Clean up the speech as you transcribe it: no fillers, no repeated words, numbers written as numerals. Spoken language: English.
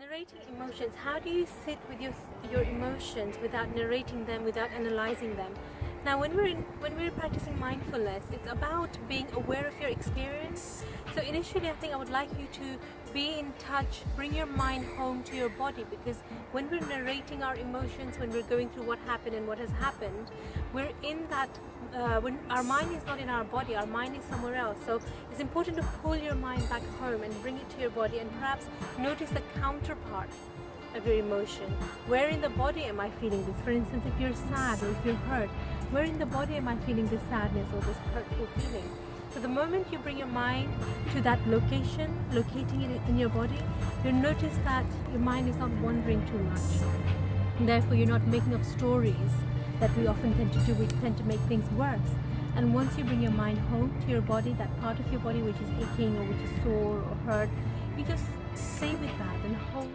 Narrating emotions. How do you sit with your emotions without narrating them, without analyzing them? Now, when we're practicing mindfulness, it's about being aware of your experience. So initially, I think I would like you to be in touch, bring your mind home to your body, because when we're narrating our emotions, when we're going through what happened and what has happened, we're in that. When our mind is not in our body, our mind is somewhere else. So it's important to pull your mind back home and bring it to your body, and perhaps notice the counterpart of your emotion. Where in the body am I feeling this? For instance, if you're sad or if you're hurt, where in the body am I feeling this sadness or this hurtful feeling? So the moment you bring your mind to that location, locating it in your body, you'll notice that your mind is not wandering too much. And therefore, you're not making up stories that we often tend to do. We tend to make things worse. And once you bring your mind home to your body, that part of your body which is aching or which is sore or hurt, you just stay with that and hold